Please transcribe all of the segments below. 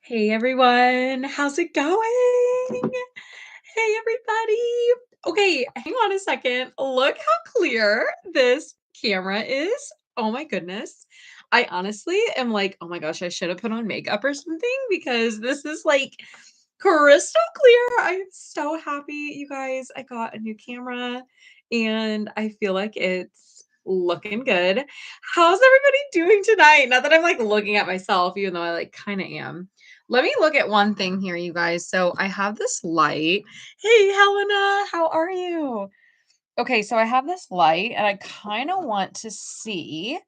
Hey everyone, how's it going? Hey everybody. Okay, hang on a second. Look how clear this camera is. Oh my goodness. I honestly am like, oh my gosh, I should have put on makeup or something because this is like crystal clear. I'm so happy, you guys. I got a new camera and I feel like it's looking good. How's everybody doing tonight? Not that I'm like looking at myself, even though I like kind of am. Let me look at one thing here, you guys. So I have this light. Hey, Helena, how are you? Okay, so I have this light and I kind of want to see.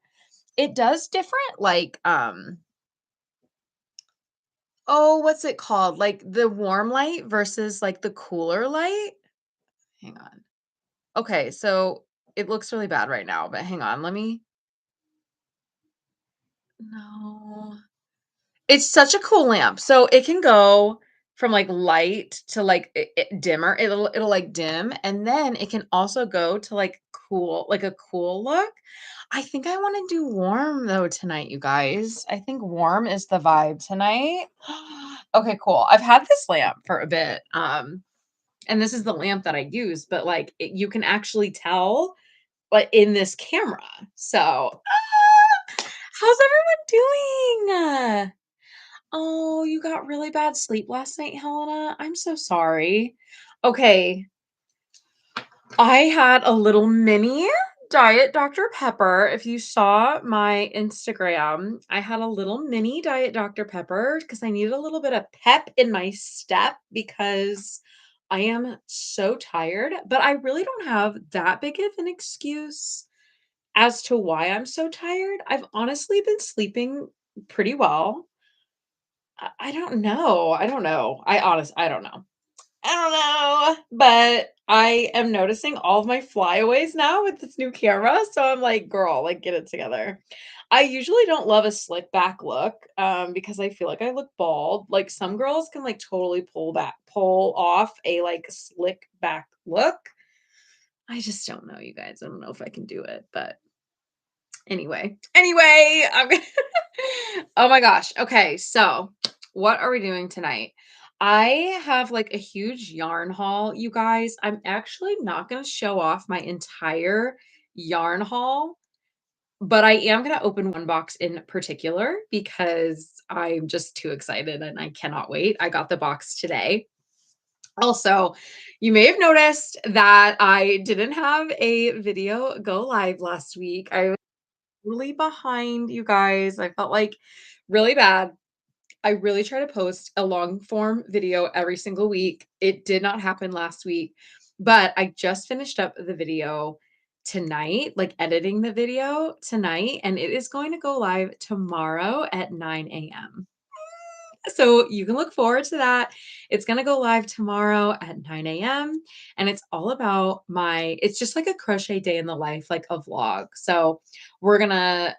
It does different oh, what's it called? Like the warm light versus like the cooler light. Hang on. Okay, so it looks really bad right now, but hang on. Let me No. It's such a cool lamp. So it can go from like light to like dimmer. It'll like dim, and then it can also go to like cool, like a cool look. I think I want to do warm though tonight, you guys. I think warm is the vibe tonight. Okay, cool. I've had this lamp for a bit. And this is the lamp that I use, but like you can actually tell like in this camera. So, how's everyone doing? Oh, you got really bad sleep last night, Helena? I'm so sorry. Okay, I had a little mini Diet Dr. Pepper. If you saw my Instagram, I had a little mini Diet Dr. Pepper because I needed a little bit of pep in my step because I am so tired, but I really don't have that big of an excuse as to why I'm so tired. I've honestly been sleeping pretty well. I don't know. I don't know. I don't know. I don't know, but I am noticing all of my flyaways now with this new camera, so I'm like, "Girl, like, get it together." I usually don't love a slick back look, because I feel like I look bald. Like, some girls can, like, totally pull off a, like, slick back look. I just don't know, you guys. I don't know if I can do it, but anyway, I'm gonna oh my gosh. Okay, so what are we doing tonight? I have like a huge yarn haul, you guys. I'm actually not going to show off my entire yarn haul, but I am going to open one box in particular because I'm just too excited and I cannot wait. I got the box today. Also, you may have noticed that I didn't have a video go live last week. I really behind, you guys. I felt like really bad. I really try to post a long form video every single week. It did not happen last week, but I just finished up the video tonight, like editing the video tonight, and it is going to go live tomorrow at 9 a.m. So you can look forward to that. It's going to go live tomorrow at 9 a.m. And it's all about it's just like a crochet day in the life, like a vlog. So we're going to,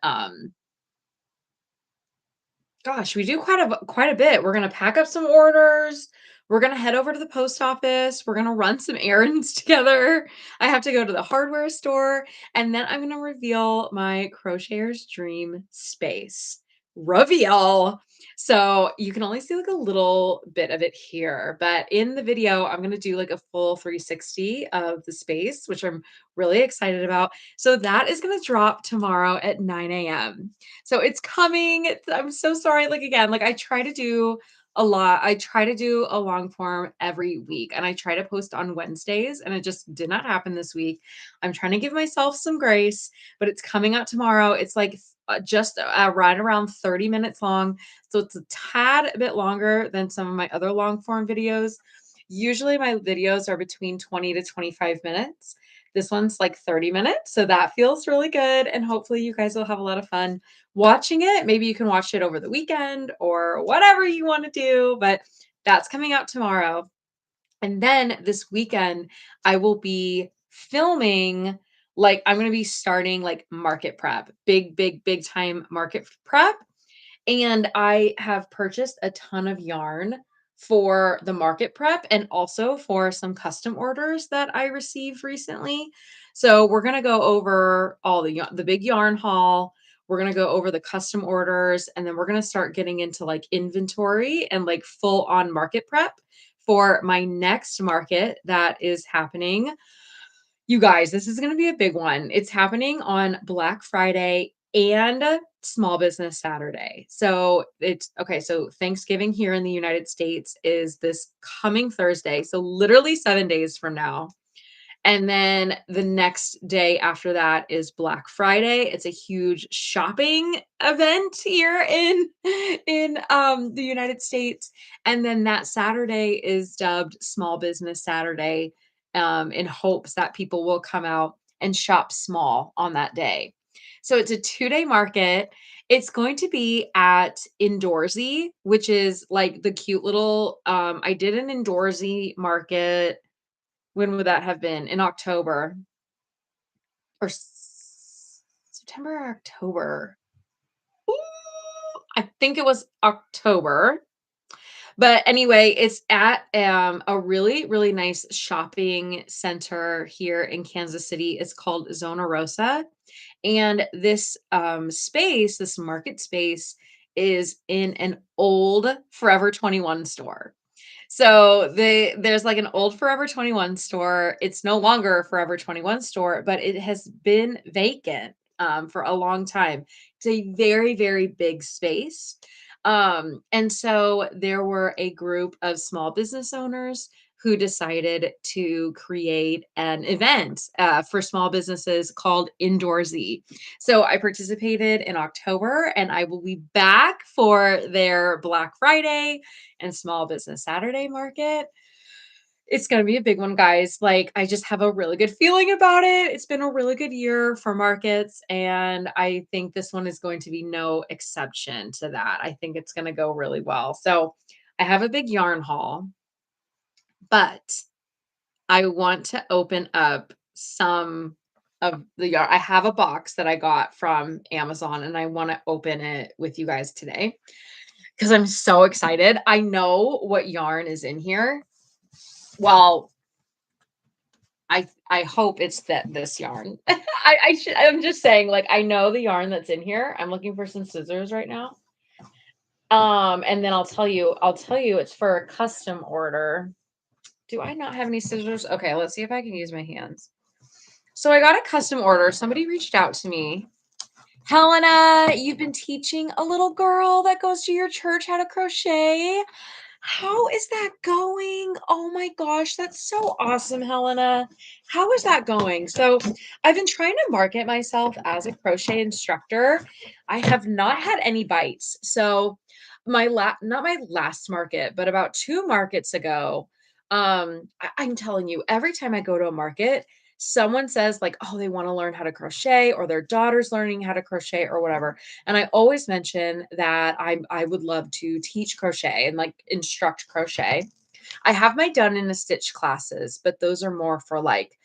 gosh, we do quite a bit. We're going to pack up some orders. We're going to head over to the post office. We're going to run some errands together. I have to go to the hardware store. And then I'm going to reveal my crocheter's dream space. Reveal. So you can only see like a little bit of it here, but in the video, I'm going to do like a full 360 of the space, which I'm really excited about. So that is going to drop tomorrow at 9 a.m. So it's coming. I'm so sorry. Like again, like I try to do a lot. I try to do a long form every week and I try to post on Wednesdays and it just did not happen this week. I'm trying to give myself some grace, but it's coming out tomorrow. It's like just right around 30 minutes long. So it's a tad bit longer than some of my other long form videos. Usually my videos are between 20 to 25 minutes. This one's like 30 minutes. So that feels really good. And hopefully you guys will have a lot of fun watching it. Maybe you can watch it over the weekend or whatever you want to do, but that's coming out tomorrow. And then this weekend, I will be filming, like, I'm going to be starting like market prep, big time market prep. And I have purchased a ton of yarn for the market prep and also for some custom orders that I received recently. So we're going to go over all the big yarn haul. We're going to go over the custom orders, and then we're going to start getting into like inventory and like full on market prep for my next market that is happening. You guys, this is going to be a big one. It's happening on Black Friday and Small Business Saturday. So it's okay. So Thanksgiving here in the United States is this coming Thursday. So literally 7 days from now. And then the next day after that is Black Friday. It's a huge shopping event here in the United States. And then that Saturday is dubbed Small Business Saturday, in hopes that people will come out and shop small on that day. So it's a 2-day market. It's going to be at Indoorsy, which is like the cute little I did an Indoorsy market. When would that have been? In October or September or October? Ooh, I think it was October. But anyway, it's at a really, really nice shopping center here in Kansas City. It's called Zona Rosa. And this space, this market space, is in an old Forever 21 store. So there's like an old Forever 21 store. It's no longer a Forever 21 store, but it has been vacant for a long time. It's a very, very big space. And so there were a group of small business owners who decided to create an event for small businesses called Indoorsy. So I participated in October, and I will be back for their Black Friday and Small Business Saturday market. It's going to be a big one, guys. Like, I just have a really good feeling about it. It's been a really good year for markets, and I think this one is going to be no exception to that. I think it's going to go really well. So, I have a big yarn haul, but I want to open up some of the yarn. I have a box that I got from Amazon, and I want to open it with you guys today because I'm so excited. I know what yarn is in here. Well, I hope it's this yarn. I'm just saying, like, I know the yarn that's in here. I'm looking for some scissors right now. And then I'll tell you it's for a custom order. Do I not have any scissors? Okay, let's see if I can use my hands. So I got a custom order. Somebody reached out to me. Helena, you've been teaching a little girl that goes to your church how to crochet. How is that going? Oh my gosh, that's so awesome, Helena. How is that going? So, I've been trying to market myself as a crochet instructor. I have not had any bites. So, not my last market, but about 2 markets ago, I'm telling you, every time I go to a market, someone says like, "Oh, they want to learn how to crochet," or their daughter's learning how to crochet or whatever. And I always mention that I would love to teach crochet and like instruct crochet. I have my done in a stitch classes, but those are more for like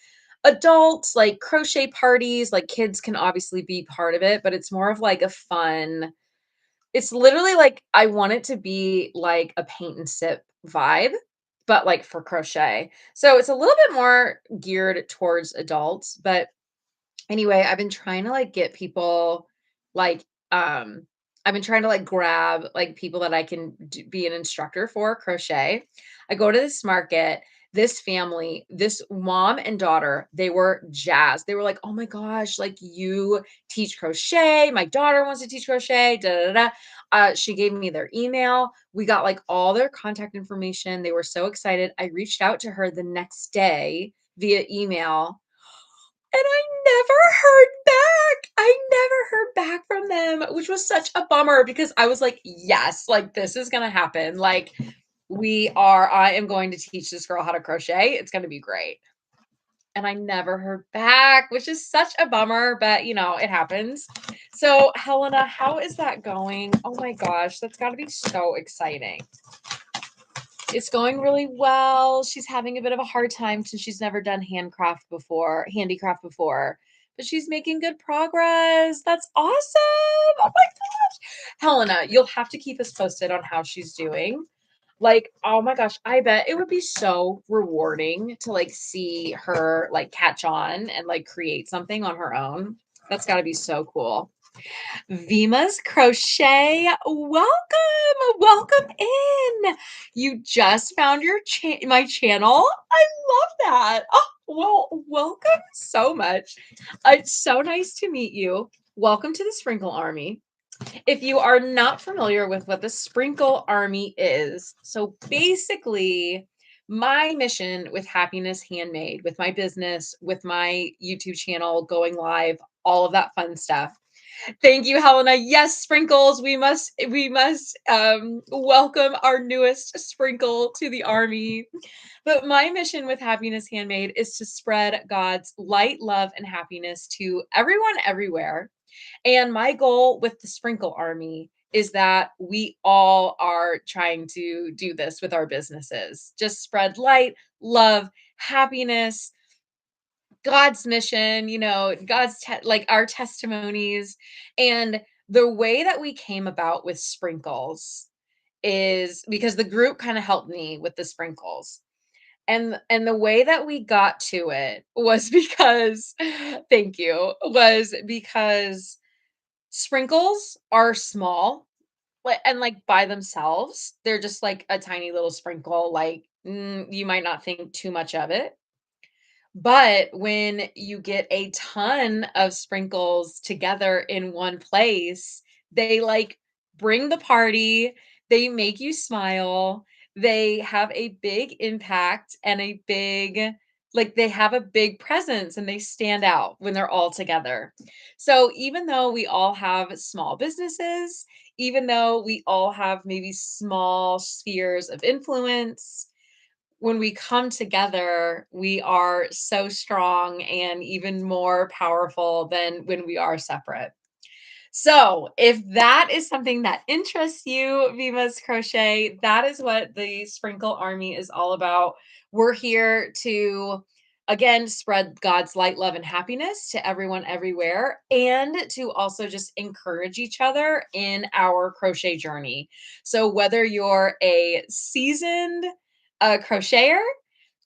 adults, like crochet parties. Like kids can obviously be part of it, but it's more of like a fun. It's literally like I want it to be like a paint and sip vibe, but like for crochet. So it's a little bit more geared towards adults, but anyway, I've been trying to like get people like I've been trying to like grab like people that I can be an instructor for crochet. I go to this market, this family, this mom and daughter, they were jazzed. They were like, "Oh my gosh, like you teach crochet. My daughter wants to teach crochet." Da da da. She gave me their email. We got like all their contact information. They were so excited. I reached out to her the next day via email, and I never heard back. I never heard back from them, which was such a bummer because I was like, yes, like this is going to happen. Like I am going to teach this girl how to crochet. It's going to be great. And I never heard back, which is such a bummer, but it happens. So, Helena, how is that going? Oh my gosh, that's got to be so exciting. It's going really well. She's having a bit of a hard time since she's never done handicraft before, but she's making good progress. That's awesome. Oh my gosh. Helena, you'll have to keep us posted on how she's doing. Like, oh my gosh, I bet it would be so rewarding to like see her like catch on and like create something on her own. That's got to be so cool. Vima's Crochet. Welcome in. You just found my channel. I love that. Oh, well, welcome so much. It's so nice to meet you. Welcome to the Sprinkle Army. If you are not familiar with what the Sprinkle Army is, so basically, my mission with Happiness Handmade, with my business, with my YouTube channel going live, all of that fun stuff. Thank you, Helena. Yes, sprinkles. We must welcome our newest sprinkle to the army. But my mission with Happiness Handmade is to spread God's light, love, and happiness to everyone everywhere. And my goal with the Sprinkle Army is that we all are trying to do this with our businesses. Just spread light, love, happiness, God's mission, like our testimonies. And the way that we came about with sprinkles is because the group kind of helped me with the sprinkles. And the way that we got to it was because thank you, was because sprinkles are small, and like by themselves, they're just like a tiny little sprinkle, like you might not think too much of it. But when you get a ton of sprinkles together in one place, they like bring the party, they make you smile, they have a big impact and they have a big presence and they stand out when they're all together. So even though we all have small businesses, even though we all have maybe small spheres of influence, when we come together, we are so strong and even more powerful than when we are separate. So, if that is something that interests you, Viva's Crochet, that is what the Sprinkle Army is all about. We're here to, again, spread God's light, love, and happiness to everyone everywhere, and to also just encourage each other in our crochet journey. So, whether you're a seasoned crocheter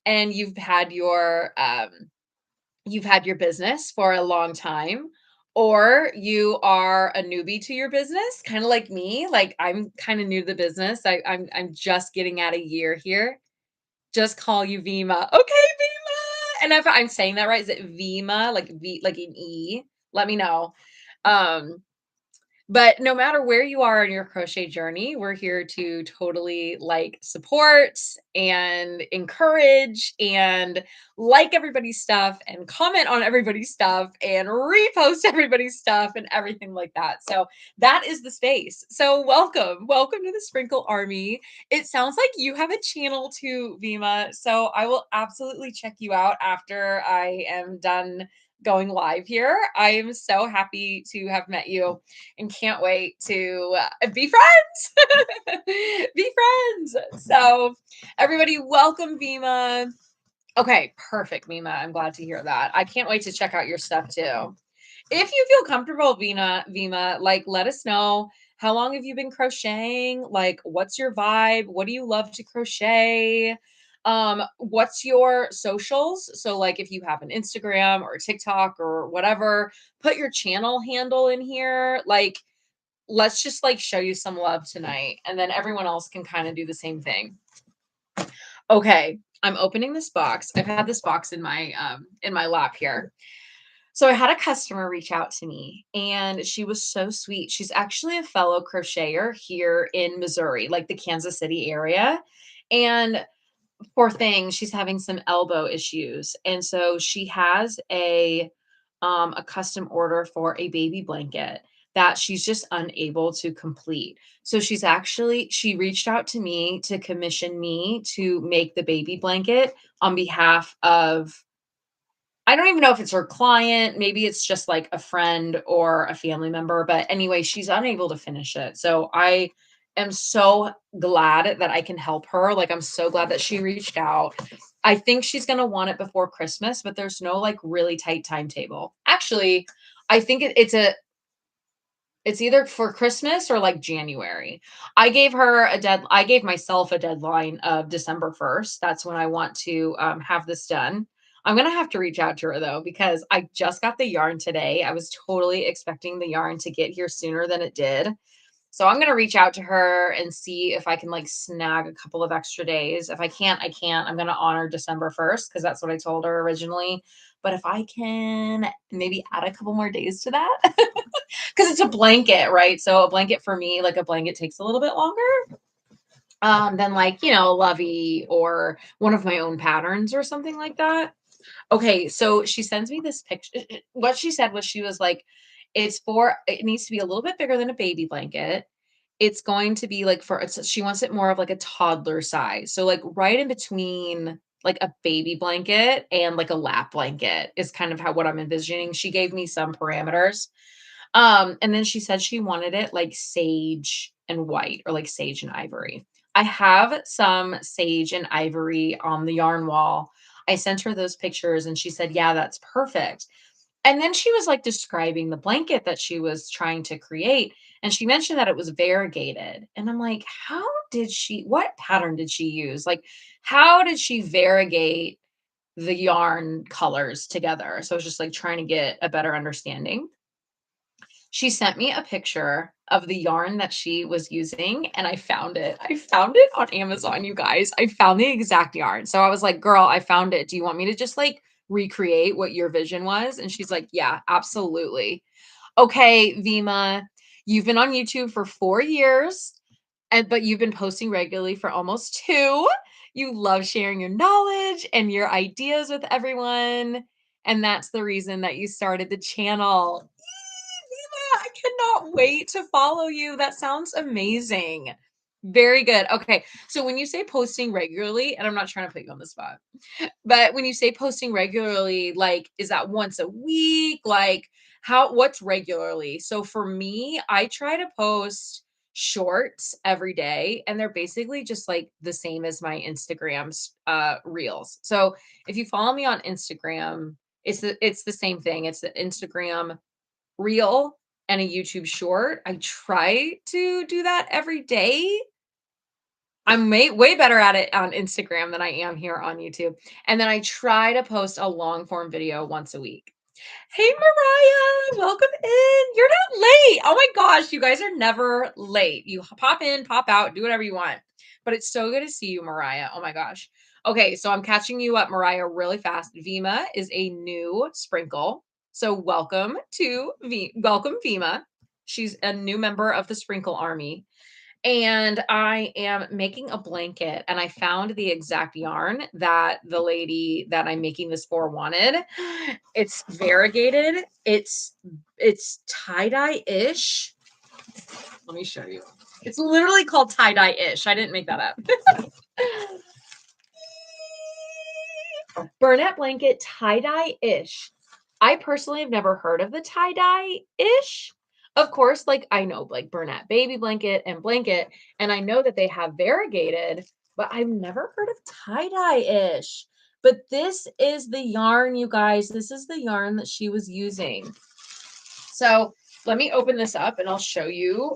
and you've had your business for a long time, or you are a newbie to your business, kind of like me. Like I'm kind of new to the business. I'm just getting at a year here. Just call you Vima. Okay, Vima. And if I'm saying that right, is it Vima? Like V, like an E? Let me know. Um, but no matter where you are in your crochet journey, we're here to totally like support and encourage and like everybody's stuff and comment on everybody's stuff and repost everybody's stuff and everything like that. So that is the space. So welcome to the Sprinkle Army. It sounds like you have a channel too, Vima. So I will absolutely check you out after I am done going live here. I am so happy to have met you and can't wait to be friends. Be friends. So, everybody, welcome, Vima. Okay, perfect, Vima. I'm glad to hear that. I can't wait to check out your stuff too. If you feel comfortable, Vima, like let us know. How long have you been crocheting? Like, what's your vibe? What do you love to crochet? What's your socials? So, like, if you have an Instagram or TikTok or whatever, put your channel handle in here. Like, let's just like show you some love tonight, and then everyone else can kind of do the same thing. Okay, I'm opening this box. I've had this box in my lap here. So I had a customer reach out to me and she was so sweet. She's actually a fellow crocheter here in Missouri, like the Kansas City area. And poor thing, she's having some elbow issues. And so she has a custom order for a baby blanket that she's just unable to complete. So she reached out to me to commission me to make the baby blanket on behalf of, I don't even know if it's her client, maybe it's just like a friend or a family member, but anyway, she's unable to finish it. So I am so glad that I can help her. Like I'm so glad that she reached out. I think she's going to want it before Christmas, but there's no like really tight timetable. Actually, I think it's either for Christmas or like January. I gave myself a deadline of December 1st. That's when I want to have this done. I'm gonna have to reach out to her though, because I just got the yarn today. I was totally expecting the yarn to get here sooner than it did. So I'm gonna reach out to her and see if I can like snag a couple of extra days. If I can't, I can't. I'm gonna honor December 1st because that's what I told her originally. But if I can maybe add a couple more days to that, because it's a blanket, right? So a blanket for me, like a blanket takes a little bit longer than like, Lovey or one of my own patterns or something like that. Okay, so she sends me this picture. What she said was she was like, it needs to be a little bit bigger than a baby blanket. It's going to be like she wants it more of like a toddler size. So like right in between like a baby blanket and like a lap blanket is kind of what I'm envisioning. She gave me some parameters. And then she said she wanted it like sage and white or like sage and ivory. I have some sage and ivory on the yarn wall. I sent her those pictures and she said, yeah, that's perfect. And then she was like describing the blanket that she was trying to create. And she mentioned that it was variegated. And I'm like, what pattern did she use? Like, how did she variegate the yarn colors together? So I was just like trying to get a better understanding. She sent me a picture of the yarn that she was using, and I found it. I found it on Amazon, you guys. I found the exact yarn. So I was like, "Girl, I found it. Do you want me to just like recreate what your vision was?" And she's like, "Yeah, absolutely." Okay, Vima, you've been on YouTube for 4 years, but you've been posting regularly for almost 2. You love sharing your knowledge and your ideas with everyone, and that's the reason that you started the channel. I cannot wait to follow you. That sounds amazing. Very good. Okay. So when you say posting regularly, and I'm not trying to put you on the spot, but when you say posting regularly, like, is that once a week? Like, what's regularly? So for me, I try to post shorts every day, and they're basically just like the same as my Instagram's reels. So if you follow me on Instagram, it's the same thing. It's the Instagram reel and a YouTube short. I try to do that every day. I'm way better at it on Instagram than I am here on YouTube. And then I try to post a long form video once a week. Hey, Mariah, welcome in. You're not late. Oh my gosh, you guys are never late. You pop in, pop out, do whatever you want. But it's so good to see you, Mariah. Oh my gosh. Okay, so I'm catching you up, Mariah, really fast. Vima is a new sprinkle. So welcome, Vima. She's a new member of the Sprinkle Army. And I am making a blanket, and I found the exact yarn that the lady that I'm making this for wanted. It's variegated. It's tie-dye-ish. Let me show you. It's literally called tie-dye-ish. I didn't make that up. Burnette blanket tie-dye-ish. I personally have never heard of the tie-dye-ish. Of course, like I know like Burnette baby blanket and blanket, and I know that they have variegated, but I've never heard of tie-dye-ish. But this is the yarn, you guys. This is the yarn that she was using. So let me open this up and I'll show you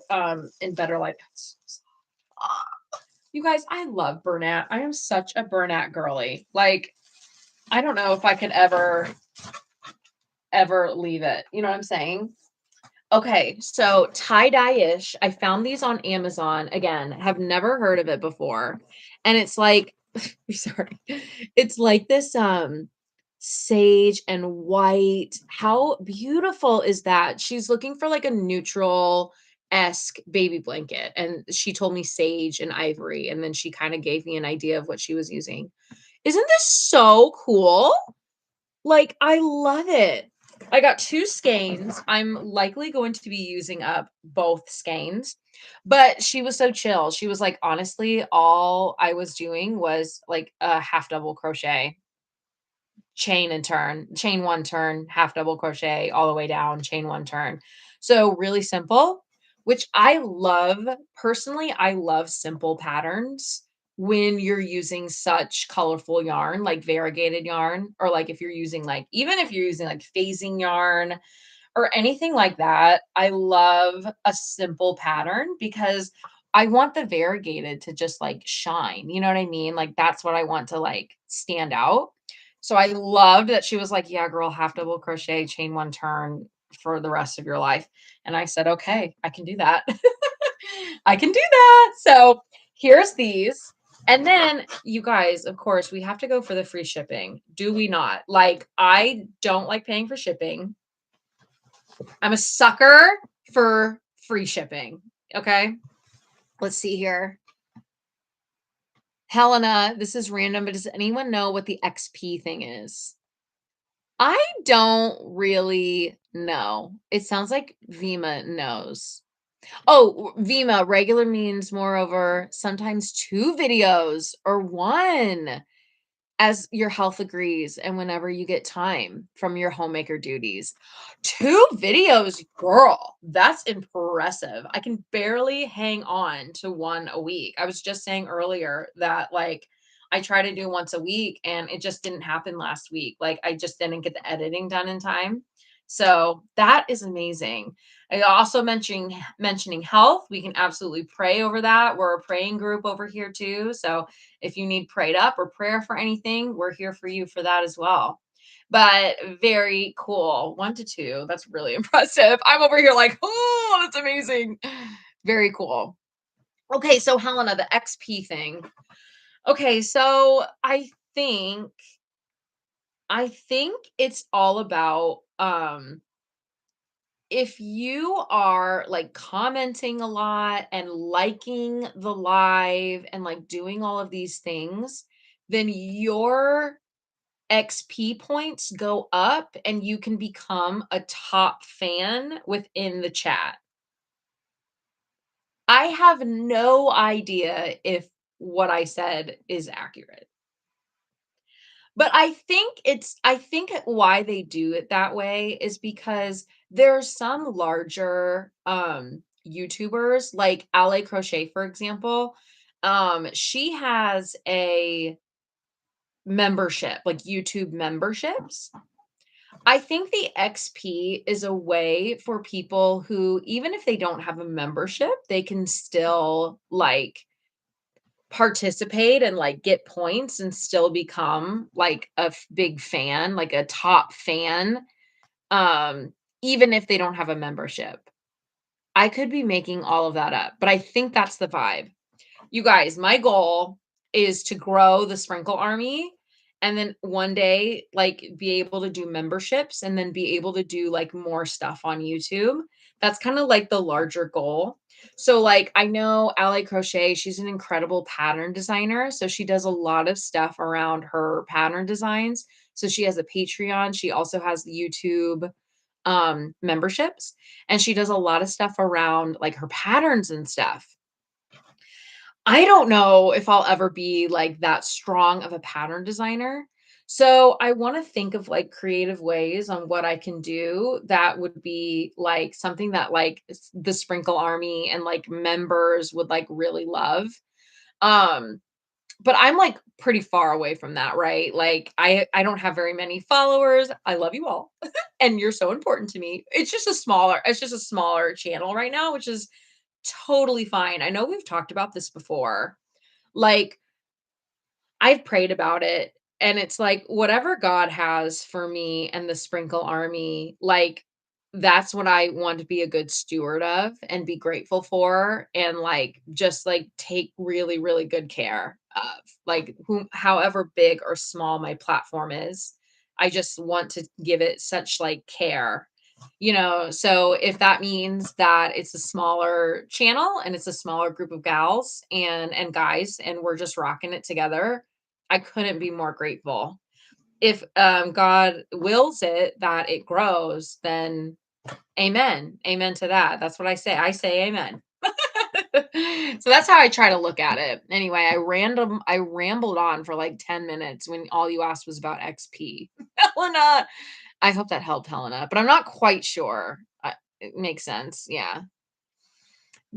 in better light. You guys, I love Burnette. I am such a Burnette girly. Like, I don't know if I could ever leave it. You know what I'm saying? Okay, so tie-dye-ish. I found these on Amazon. Again, have never heard of it before. And it's like, sorry. It's like this sage and white. How beautiful is that? She's looking for like a neutral-esque baby blanket. And she told me sage and ivory. And then she kind of gave me an idea of what she was using. Isn't this so cool? Like, I love it. I got 2 skeins. I'm likely going to be using up both skeins, but she was so chill. She was like, honestly, all I was doing was like a half double crochet, chain and turn, chain 1 turn, half double crochet all the way down, chain 1 turn. So really simple, which I love. Personally, I love simple patterns when you're using such colorful yarn, like variegated yarn, or like if you're using like, even if you're using like phasing yarn or anything like that, I love a simple pattern because I want the variegated to just like shine. You know what I mean? Like that's what I want to like stand out. So I loved that she was like, "Yeah, girl, half double crochet, chain one turn for the rest of your life." And I said, "Okay, I can do that." I can do that. So here's these. And then you guys, of course, we have to go for the free shipping. Do we not? Like, I don't like paying for shipping. I'm a sucker for free shipping. Okay. Let's see here. Helena, this is random, but does anyone know what the XP thing is? I don't really know. It sounds like Vima knows. Oh, Vima, regular means moreover, sometimes 2 videos or 1 as your health agrees and whenever you get time from your homemaker duties. 2 videos, girl, that's impressive. I can barely hang on to 1 a week. I was just saying earlier that, like, I try to do once a week and it just didn't happen last week. Like, I just didn't get the editing done in time. So, that is amazing. I also mentioning health, we can absolutely pray over that. We're a praying group over here too. So, if you need prayed up or prayer for anything, we're here for you for that as well. But very cool. 1 to 2. That's really impressive. I'm over here like, oh, that's amazing. Very cool. Okay, so Helena, the XP thing. Okay, so I think it's all about if you are like commenting a lot and liking the live and like doing all of these things, then your XP points go up and you can become a top fan within the chat. I have no idea if what I said is accurate. But I think why they do it that way is because there's some larger YouTubers like Ale Crochet, for example. She has a membership, like YouTube memberships. I think the XP is a way for people who, even if they don't have a membership, they can still like participate and like get points and still become like a big fan, like a top fan, um, even if they don't have a membership. I could be making all of that up, but I think that's the vibe. You guys, my goal is to grow the Sprinkle Army and then one day, like, be able to do memberships and then be able to do, like, more stuff on YouTube. That's kinda, like, the larger goal. So, like, I know Ally Crochet, she's an incredible pattern designer, so she does a lot of stuff around her pattern designs. So she has a Patreon, she also has the YouTube, memberships, and she does a lot of stuff around, like, her patterns and stuff. I don't know if I'll ever be like that strong of a pattern designer. So I want to think of like creative ways on what I can do that would be like something that like the Sprinkle Army and like members would like really love. Um but I'm like pretty far away from that, right? Like I don't have very many followers. I love you all and you're so important to me. It's just a smaller channel right now, which is totally fine. I know we've talked about this before. Like, I've prayed about it, and it's like, whatever God has for me and the Sprinkle Army, like, that's what I want to be a good steward of and be grateful for, and, like, just, like, take really, really good care of. Like, however big or small my platform is, I just want to give it such, like, care, so if that means that it's a smaller channel and it's a smaller group of gals and guys and we're just rocking it together, I couldn't be more grateful. If God wills it that it grows, then amen. Amen to that. That's what I say. I say amen. So that's how I try to look at it. Anyway, I rambled on for like 10 minutes when all you asked was about XP. Helena, I hope that helped Helena, but I'm not quite sure. It makes sense. Yeah.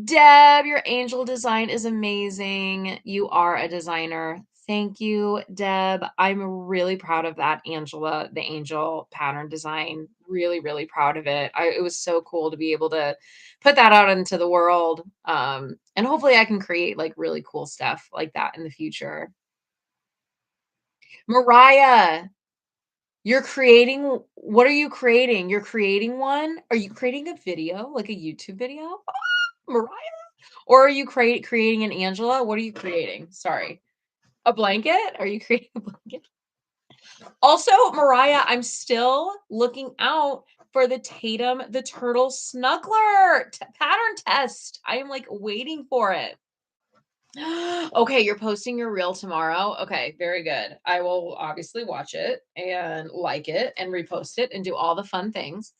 Deb, your angel design is amazing. You are a designer. Thank you, Deb. I'm really proud of that, Angela, the angel pattern design. Really, really proud of it. It was so cool to be able to put that out into the world. And hopefully I can create like really cool stuff like that in the future. Mariah. You're creating what are you creating? You're creating one? Are you creating a video, like a YouTube video? Mariah? Or are you creating an Angela? What are you creating? Sorry. A blanket? Are you creating a blanket? Also, Mariah, I'm still looking out for the Tatum the Turtle Snuggler pattern test. I am like waiting for it. Okay, you're posting your reel tomorrow. Okay, very good. I will obviously watch it and like it and repost it and do all the fun things.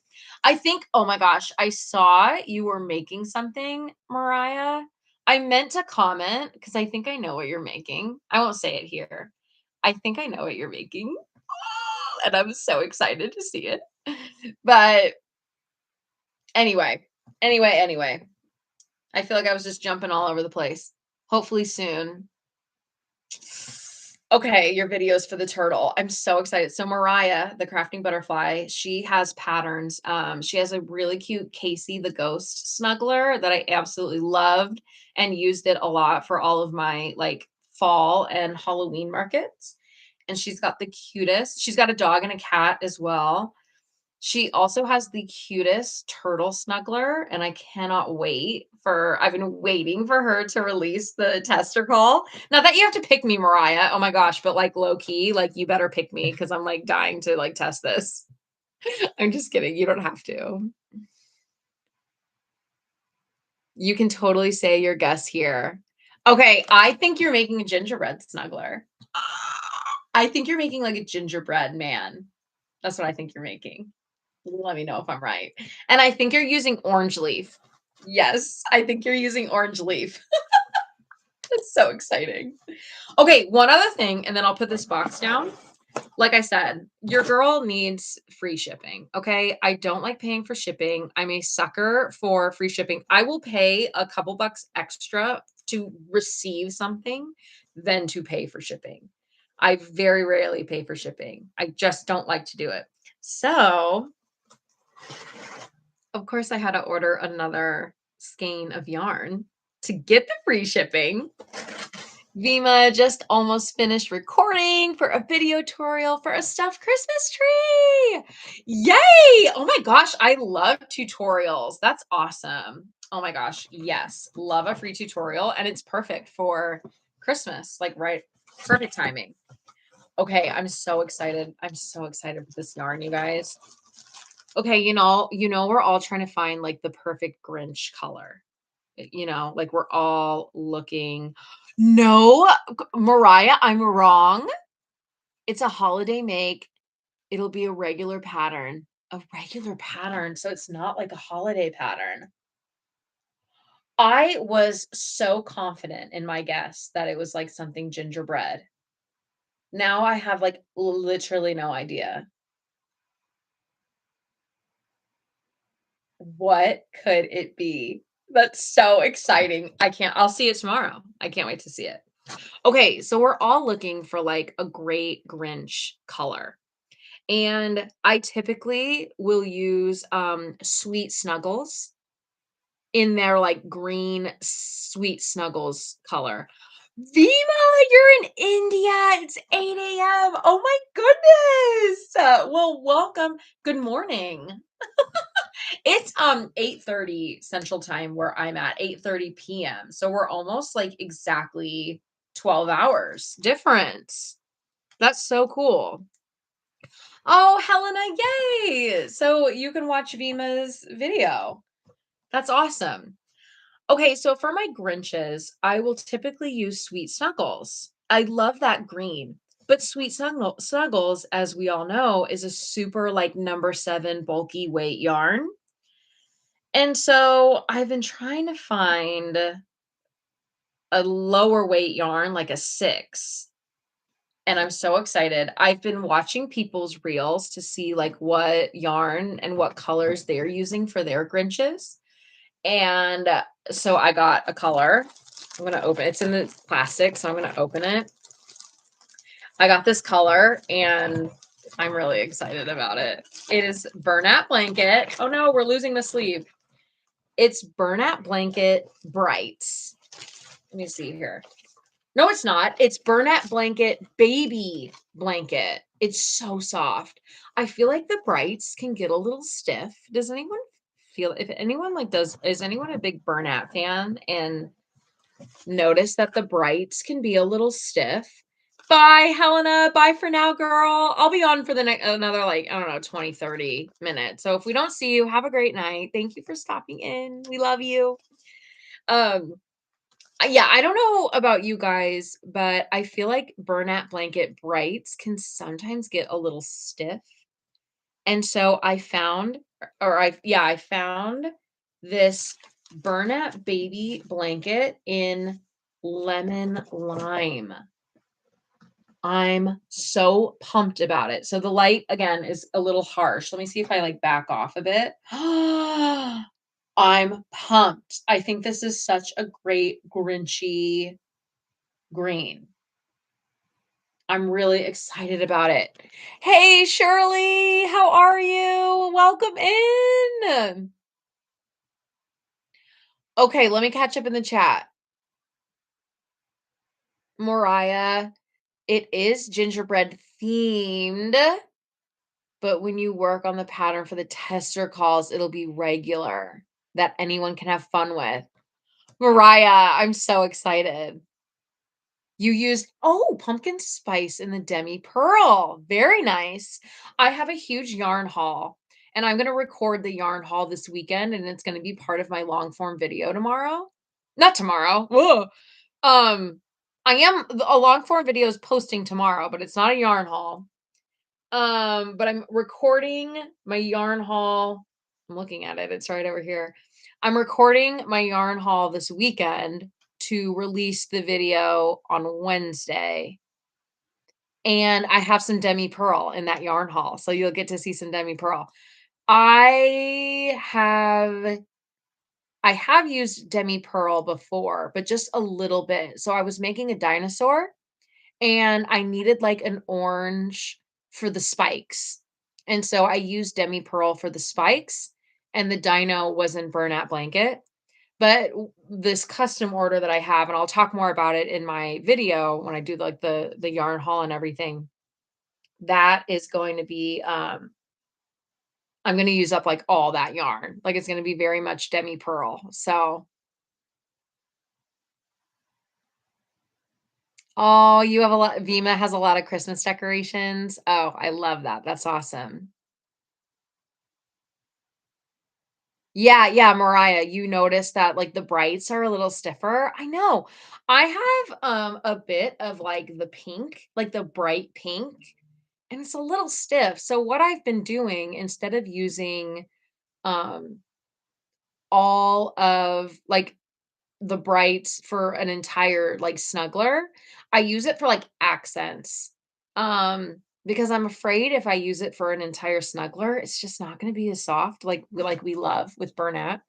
I think, oh my gosh, I saw you were making something, Mariah. I meant to comment because I think I know what you're making. I won't say it here. I think I know what you're making. And I'm so excited to see it. But anyway, I feel like I was just jumping all over the place. Hopefully soon. Okay, your videos for the turtle. I'm so excited. So Mariah, the crafting butterfly, she has patterns. She has a really cute Casey the ghost snuggler that I absolutely loved and used it a lot for all of my like fall and Halloween markets. And she's got the cutest. She's got a dog and a cat as well. She also has the cutest turtle snuggler, and I cannot wait for I've been waiting for her to release the tester call. Not that you have to pick me, Mariah. Oh my gosh, but like low key, like you better pick me because I'm like dying to like test this. I'm just kidding. You don't have to. You can totally say your guess here. Okay, I think you're making a gingerbread snuggler. I think you're making like a gingerbread man. That's what I think you're making. Let me know if I'm right. And I think you're using orange leaf. Yes, I think you're using orange leaf. It's so exciting. Okay, one other thing, and then I'll put this box down. Like I said, your girl needs free shipping. Okay. I don't like paying for shipping. I'm a sucker for free shipping. I will pay a couple bucks extra to receive something than to pay for shipping. I very rarely pay for shipping. I just don't like to do it. So of course, I had to order another skein of yarn to get the free shipping. Vima just almost finished recording for a video tutorial for a stuffed Christmas tree. Yay! Oh my gosh, I love tutorials. That's awesome. Oh my gosh, yes. Love a free tutorial, and it's perfect for Christmas. Like, right, perfect timing. Okay, I'm so excited. I'm so excited for this yarn, you guys. Okay, we're all trying to find like the perfect Grinch color. Like we're all looking. No, Mariah, I'm wrong. It's a holiday make. It'll be a regular pattern. A regular pattern. So it's not like a holiday pattern. I was so confident in my guess that it was like something gingerbread. Now I have like literally no idea. What could it be? That's so exciting. I'll see it tomorrow. I can't wait to see it. Okay, so we're all looking for like a great Grinch color. And I typically will use Sweet Snuggles in their like green Sweet Snuggles color. Vima, you're in India. It's 8 a.m. Oh my goodness. Well, welcome. Good morning. It's 8:30 Central Time where I'm at, 8:30 PM. So we're almost like exactly 12 hours difference. That's so cool. Oh, Helena, yay! So you can watch Vima's video. That's awesome. Okay, so for my Grinches, I will typically use Sweet Snuggles. I love that green. But Snuggles, as we all know, is a super like number 7 bulky weight yarn. And so I've been trying to find a lower weight yarn, like a 6. And I'm so excited. I've been watching people's reels to see like what yarn and what colors they're using for their Grinches. And so I got a color. I'm going to open it's in the plastic, so I'm going to open it. I got this color and I'm really excited about it. It is Burnout Blanket. Oh no, we're losing the sleeve. It's Burnout Blanket Brights. Let me see here. No, it's not. It's Bernat Blanket Baby Blanket. It's so soft. I feel like the brights can get a little stiff. Does anyone feel, if anyone like is anyone a big Bernat fan and notice that the brights can be a little stiff? Bye, Helena. Bye for now, girl. I'll be on for the next another like, I don't know, 20, 30 minutes. So if we don't see you, have a great night. Thank you for stopping in. We love you. Um yeah, I don't know about you guys, but I feel like Bernat Blanket brights can sometimes get a little stiff. And so I found, I found this Bernat baby blanket in lemon lime. I'm so pumped about it. So the light again is a little harsh. Let me see if I like back off a bit. I'm pumped. I think this is such a great Grinchy green. I'm really excited about it. Hey, Shirley, how are you? Welcome in. Okay, let me catch up in the chat. Mariah, it is gingerbread themed, but when you work on the pattern for the tester calls, it'll be regular that anyone can have fun with. Mariah, I'm so excited. You used, oh, pumpkin spice in the demi pearl. Very nice. I have a huge yarn haul and I'm going to record the yarn haul this weekend and it's going to be part of my long form video tomorrow. Not tomorrow. Whoa. Um, a long form video is posting tomorrow, but it's not a yarn haul. But I'm recording my yarn haul. I'm looking at it. It's right over here. I'm recording my yarn haul this weekend to release the video on Wednesday. And I have some demi pearl in that yarn haul. So you'll get to see some demi pearl. I have used demi pearl before, but just a little bit. So I was making a dinosaur and I needed like an orange for the spikes. And so I used demi pearl for the spikes and the dino was in Bernat Blanket. But this custom order that I have, and I'll talk more about it in my video when I do like the yarn haul and everything, that is going to be I'm going to use up like all that yarn. Like it's going to be very much demi pearl. So, oh, you have a lot. Vima has a lot of Christmas decorations. Oh, I love that. That's awesome. Yeah, yeah, Mariah, you noticed that like the brights are a little stiffer. I know. I have a bit of like the pink, like the bright pink, and it's a little stiff. So what I've been doing instead of using um all of like the brights for an entire like snuggler, I use it for like accents. Because I'm afraid if I use it for an entire snuggler, it's just not going to be as soft like we love with Bernat.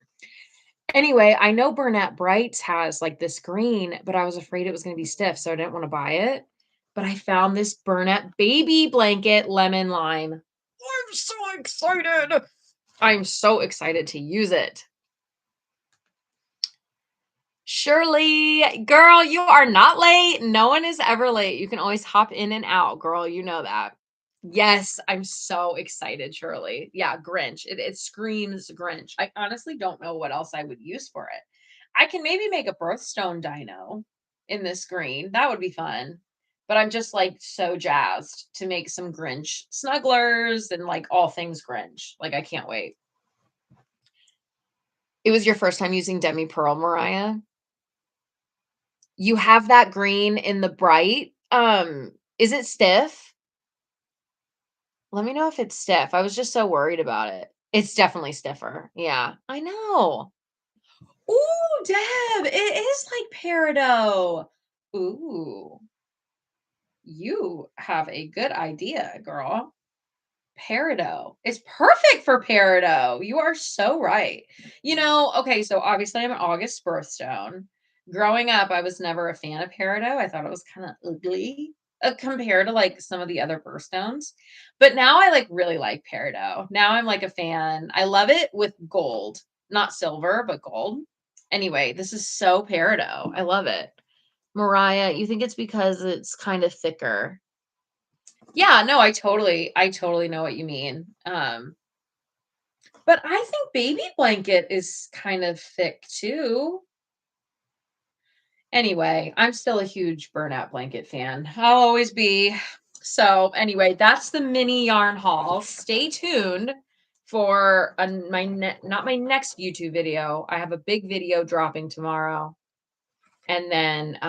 Anyway, I know Bernat Brights has like this green, but I was afraid it was going to be stiff, so I didn't want to buy it. But I found this Bernat baby blanket lemon lime. I'm so excited. I'm so excited to use it. Shirley, girl, you are not late. No one is ever late. You can always hop in and out, girl. You know that. Yes, I'm so excited, Shirley. Yeah, Grinch. It screams Grinch. I honestly don't know what else I would use for it. I can maybe make a birthstone dino in this green. That would be fun. But I'm just like so jazzed to make some Grinch snugglers and like all things Grinch. Like I can't wait. It was your first time using Demi Pearl, Mariah? You have that green in the bright. Is it stiff? Let me know if it's stiff. I was just so worried about it. It's definitely stiffer. Yeah, I know. Ooh, Deb, it is like peridot. Ooh, you have a good idea, girl. Peridot. It's perfect for peridot. You are so right. Okay, so obviously I'm an August birthstone. Growing up, I was never a fan of peridot. I thought it was kind of ugly compared to like some of the other birthstones. But now I like really like peridot. Now I'm like a fan. I love it with gold, not silver, but gold. Anyway, this is so peridot. I love it. Mariah, you think it's because it's kind of thicker. Yeah, no, I totally know what you mean. But I think baby blanket is kind of thick too. Anyway, I'm still a huge burnout blanket fan. I'll always be. So, anyway, that's the mini yarn haul. Stay tuned for not my next YouTube video. I have a big video dropping tomorrow. And then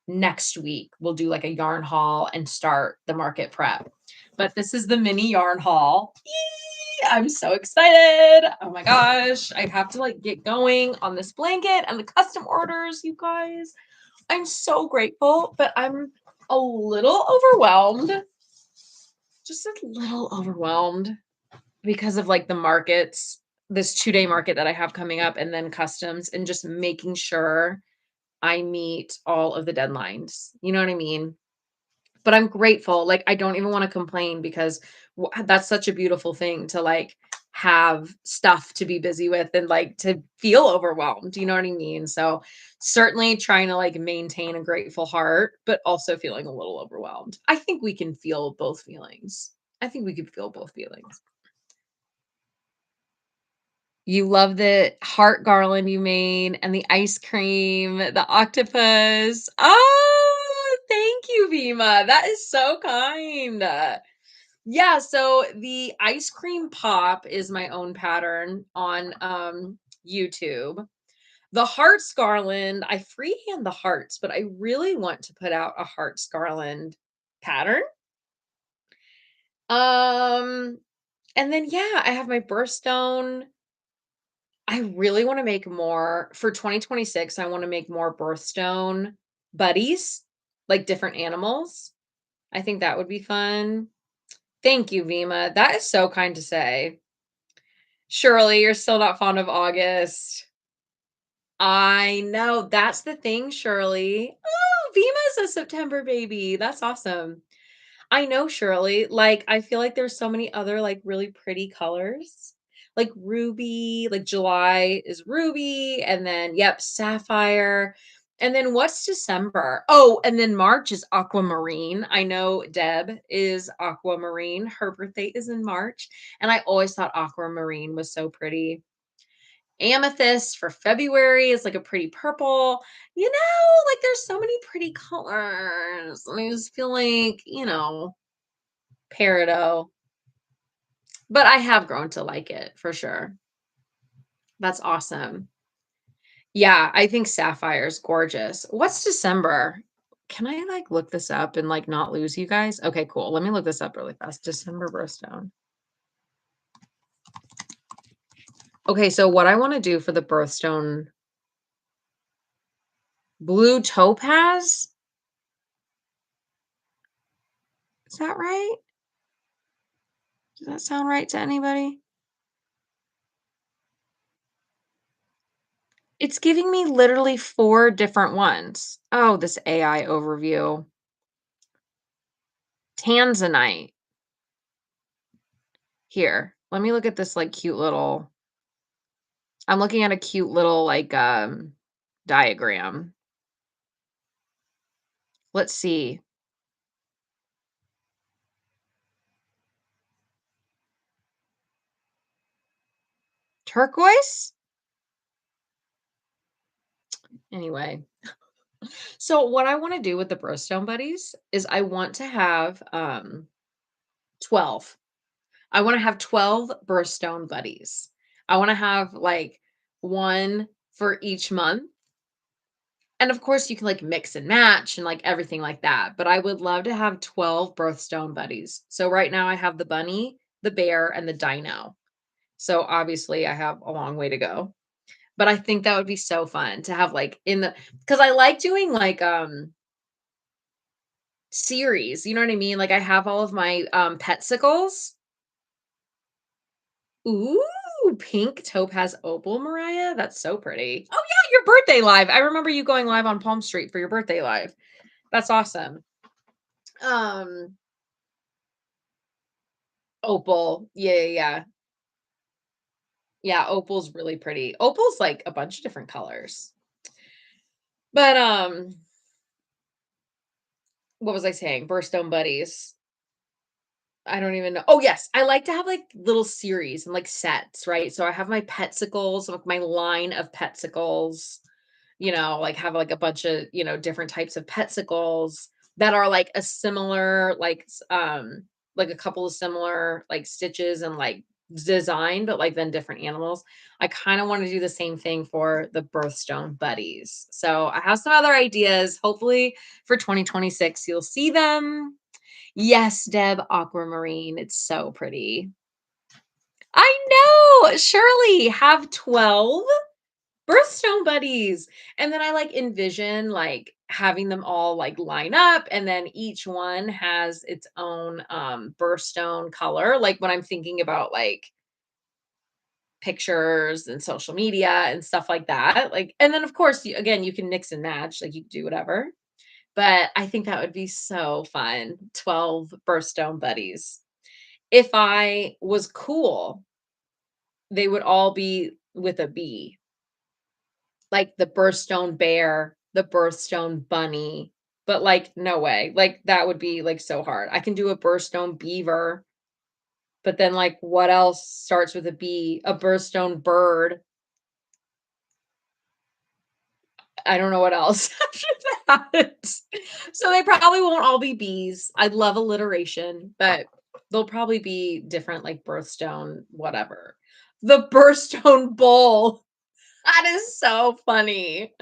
next week we'll do like a yarn haul and start the market prep. But this is the mini yarn haul. Yee! I'm so excited. Oh my gosh. I have to like get going on this blanket and the custom orders, you guys. I'm so grateful, but I'm a little overwhelmed. Just a little overwhelmed because of like the markets, this 2-day market that I have coming up, and then customs, and just making sure I meet all of the deadlines. You know what I mean? But I'm grateful. Like, I don't even want to complain because that's such a beautiful thing to like have stuff to be busy with and like to feel overwhelmed. You know what I mean? So, certainly trying to like maintain a grateful heart, but also feeling a little overwhelmed. I think we can feel both feelings. I think we can feel both feelings. You love the heart garland you made and the ice cream, the octopus. Oh, thank you, Vima. That is so kind. Yeah, so the ice cream pop is my own pattern on YouTube. The hearts garland, I freehand the hearts, but I really want to put out a hearts garland pattern. Um, and then yeah, I have my birthstone. I really wanna make more for 2026, I wanna make more birthstone buddies, like different animals. I think that would be fun. Thank you, Vima. That is so kind to say. Shirley, you're still not fond of August. I know, that's the thing, Shirley. Oh, Vima's a September baby. That's awesome. I know, Shirley. Like, I feel like there's so many other like really pretty colors. Like ruby, like July is ruby, and then yep, sapphire. And then what's December? Oh, and then March is aquamarine. I know Deb is aquamarine. Her birthday is in March, and I always thought aquamarine was so pretty. Amethyst for February is like a pretty purple. Like there's so many pretty colors. And I just feel like, peridot. But I have grown to like it for sure. That's awesome. Yeah, I think sapphire is gorgeous. What's December? Can I like look this up and like not lose you guys? Okay, cool. Let me look this up really fast. December birthstone. Okay, so what I want to do for the birthstone, blue topaz? Is that right? Does that sound right to anybody? It's giving me literally 4 different ones. Oh, this AI overview. Tanzanite. Here, let me look at this, like, cute little I'm looking at a cute little, like, diagram. Let's see. Turquoise? Anyway, so what I wanna do with the birthstone buddies is I want to have, 12. I wanna have 12 birthstone buddies. I wanna have, like, 1 for each month. And of course, you can like mix and match and like everything like that. But I would love to have 12 birthstone buddies. So right now I have the bunny, the bear, and the dino. So obviously I have a long way to go. But I think that would be so fun to have like because I like doing like series. You know what I mean? Like I have all of my petsicles. Ooh, pink topaz opal, Mariah. That's so pretty. Oh yeah, your birthday live. I remember you going live on Palm Street for your birthday live. That's awesome. Um, Opal. Yeah, yeah, yeah. Yeah, opal's really pretty. Opal's like a bunch of different colors. But What was I saying? Birthstone buddies. I don't even know. Oh, yes. I like to have, like, little series and, like, sets, right? So I have my petsicles, like, my line of petsicles, like, have, like, a bunch of, different types of petsicles that are, like, a similar, like, a couple of similar, like, stitches and, like, design, but, like, then different animals. I kinda wanna do the same thing for the birthstone buddies. So I have some other ideas. Hopefully, for 2026, you'll see them. Yes, Deb, aquamarine. It's so pretty. I know. Surely have 12 birthstone buddies. And then I like envision like having them all like line up and then each one has its own birthstone color. Like when I'm thinking about like pictures and social media and stuff like that. Like and then of course again you can mix and match, like you can do whatever. But I think that would be so fun. 12 birthstone buddies. If I was cool, they would all be with a B, like the birthstone bear, the birthstone bunny, but, like, no way. Like, that would be, like, so hard. I can do a birthstone beaver, but then, like, what else starts with a B? A birthstone bird. I don't know what else after that. So they probably won't all be bees. I love alliteration, but they'll probably be different, like, birthstone whatever. The birthstone bowl. That is so funny.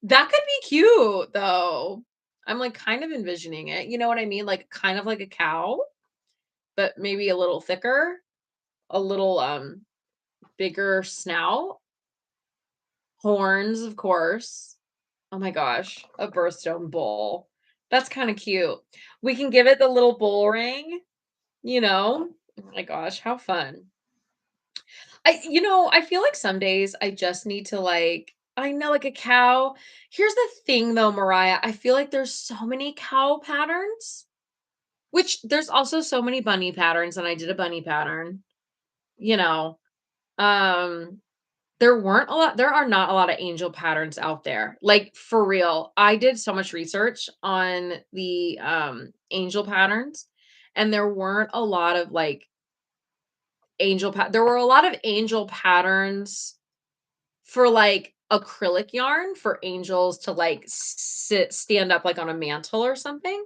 That could be cute, though. I'm, like, kind of envisioning it, you know what I mean? Like, kind of like a cow, but maybe a little thicker, a little, bigger snout, horns, of course. Oh my gosh, a birthstone bowl. That's kinda cute. We can give it the little bull ring, you know? Oh my gosh, how fun. I feel like some days I just need to like I know like a cow. Here's the thing though, Mariah, I feel like there's so many cow patterns, which there's also so many bunny patterns and I did a bunny pattern, you know. Um there are not a lot of angel patterns out there. Like for real. I did so much research on the angel patterns and there weren't a lot of like there were a lot of angel patterns for, like, acrylic yarn for angels to, like, stand up, like, on a mantle or something,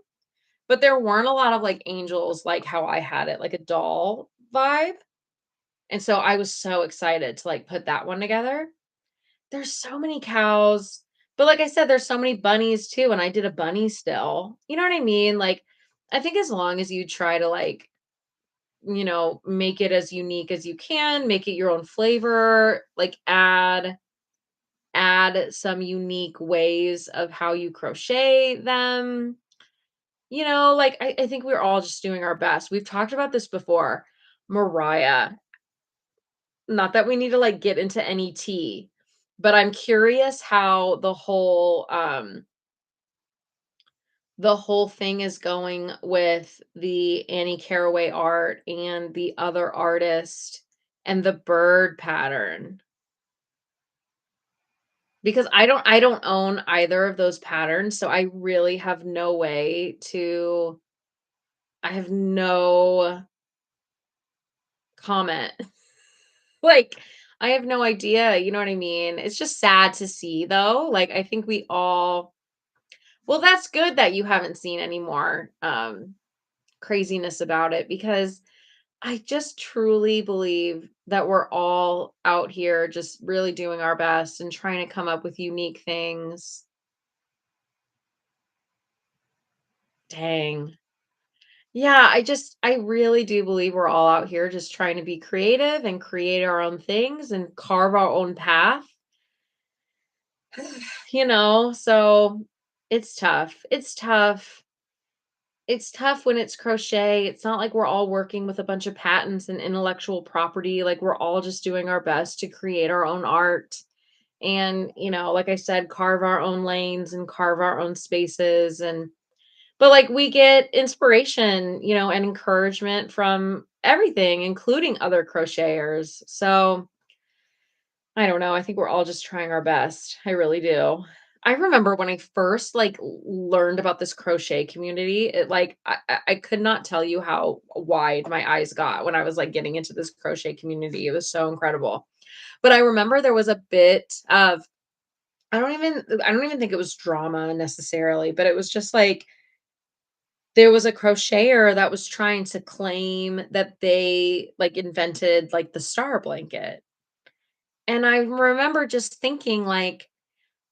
but there weren't a lot of, like, angels like how I had it, like a doll vibe, and so I was so excited to, like, put that one together. There's so many cows, but like I said, there's so many bunnies too, and I did a bunny still. You know what I mean? Like, I think as long as you try to, like, make it as unique as you can, make it your own flavor, like, add some unique ways of how you crochet them. Like I think we're all just doing our best. We've talked about this before. Mariah, not that we need to like get into any tea, but I'm curious how the whole thing is going with the Annie Caraway art and the other artist and the bird pattern. Because I don't own either of those patterns, so I really have no way to I have no comment. Like, I have no idea, you know what I mean? It's just sad to see though. Like, I think we all well, that's good that you haven't seen any more, craziness about it because I just truly believe that we're all out here just really doing our best and trying to come up with unique things. Dang. Yeah, I really do believe we're all out here just trying to be creative and create our own things and carve our own path, so it's tough. It's tough. It's tough when it's crochet. It's not like we're all working with a bunch of patents and intellectual property. Like we're all just doing our best to create our own art and, like I said, carve our own lanes and carve our own spaces and but, like, we get inspiration, and encouragement from everything, including other crocheters. So, I don't know, I think we're all just trying our best. I really do. I remember when I first, like, learned about this crochet community, it, like, I could not tell you how wide my eyes got when I was, like, getting into this crochet community. It was so incredible. But I remember there was a bit of I don't even think it was drama necessarily, but it was just, like, there was a crocheter that was trying to claim that they, like, invented, like, the star blanket. And I remember just thinking, like,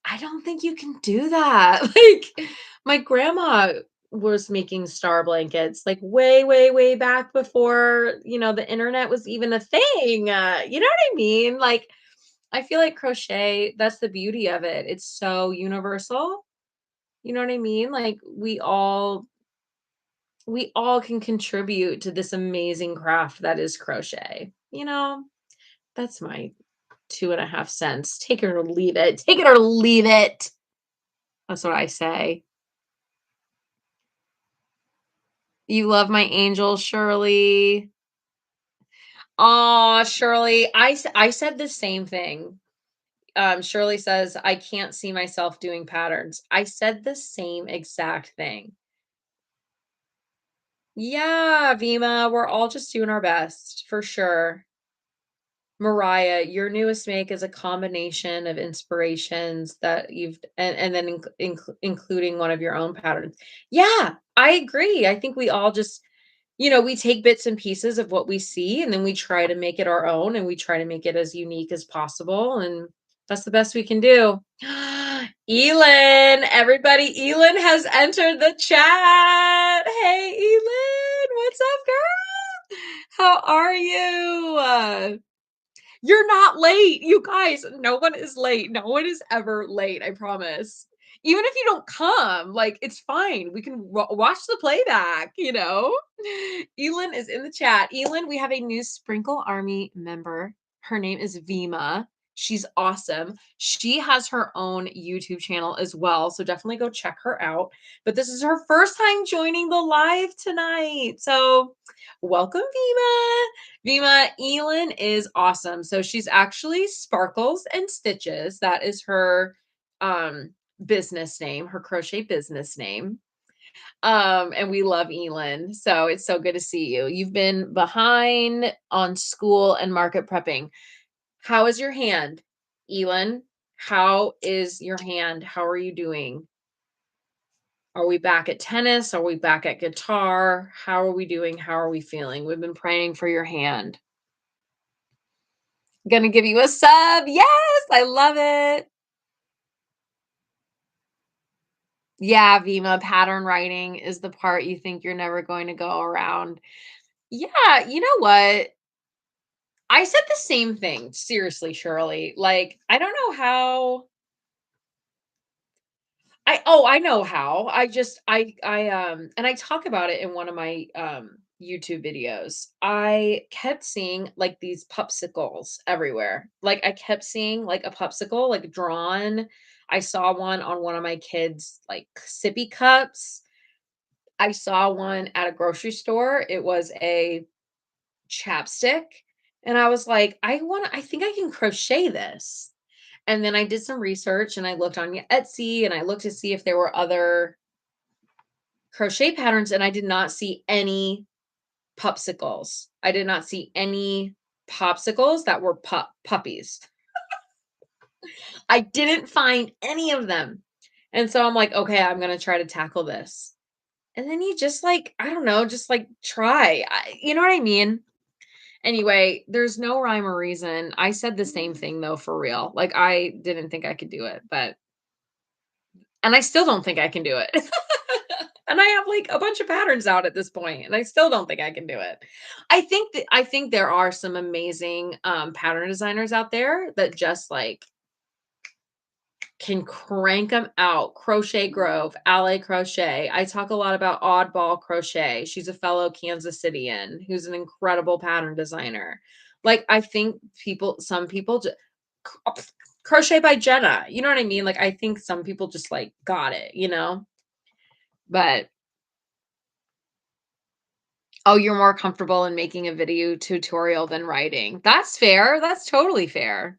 I don't think you can do that. Like, my grandma was making star blankets, like, way, way, way back before, the internet was even a thing, you know what I mean? Like, I feel like crochet, that's the beauty of it. It's so universal, you know what I mean? Like, we all can contribute to this amazing craft that is crochet, you know? That's my 2.5 cents. Take it or leave it. Take it or leave it. That's what I say. You love my angel, Shirley. Aw, Shirley. I said the same thing. Shirley says, I can't see myself doing patterns. I said the same exact thing. Yeah, Vima, we're all just doing our best for sure. Mariah, your newest make is a combination of inspirations that you've and then including one of your own patterns. Yeah, I agree. I think we all just, we take bits and pieces of what we see and then we try to make it our own and we try to make it as unique as possible. And that's the best we can do. Elin, everybody, Elin has entered the chat. Hey, Elin, what's up, girl? How are you? You're not late, you guys. No one is late. No one is ever late, I promise. Even if you don't come, like, it's fine. We can watch the playback. Elin is in the chat. Elin, we have a new Sprinkle Army member. Her name is Vima. She's awesome. She has her own YouTube channel as well, so definitely go check her out. But this is her first time joining the live tonight. So, welcome, Vima. Vima, Elin is awesome. So she's actually Sparkles and Stitches. That is her business name, her crochet business name. And we love Elin. So it's so good to see you. You've been behind on school and market prepping. How is your hand, Elin? How is your hand? How are you doing? Are we back at tennis? Are we back at guitar? How are we doing? How are we feeling? We've been praying for your hand. Gonna give you a sub. Yes, I love it. Yeah, Vima, pattern writing is the part you think you're never going to go around. Yeah, you know what? I said the same thing. Seriously, Shirley. Like, I don't know how I know how. And I talk about it in one of my YouTube videos. I kept seeing like these popsicles everywhere. Like I kept seeing like a popsicle like drawn. I saw one on one of my kids like sippy cups. I saw one at a grocery store. It was a chapstick and I was like, I think I can crochet this. And then I did some research and I looked on Etsy and I looked to see if there were other crochet patterns and I did not see any popsicles. I did not see any popsicles that were puppies. I didn't find any of them. And so I'm like, okay, I'm going to try to tackle this. And then you just like, I don't know, just like try. You know what I mean? Anyway, there's no rhyme or reason. I said the same thing though, for real. Like I didn't think I could do it, and I still don't think I can do it. And I have like a bunch of patterns out at this point, and I still don't think I can do it. I think there are some amazing pattern designers out there that just like can crank them out. Crochet Grove, Alley Crochet. I talk a lot about Oddball Crochet. She's a fellow Kansas Cityan who's an incredible pattern designer. Like I think some people just Crochet by Jenna. You know what I mean? Like I think some people just like got it. But oh, you're more comfortable in making a video tutorial than writing. That's fair. That's totally fair.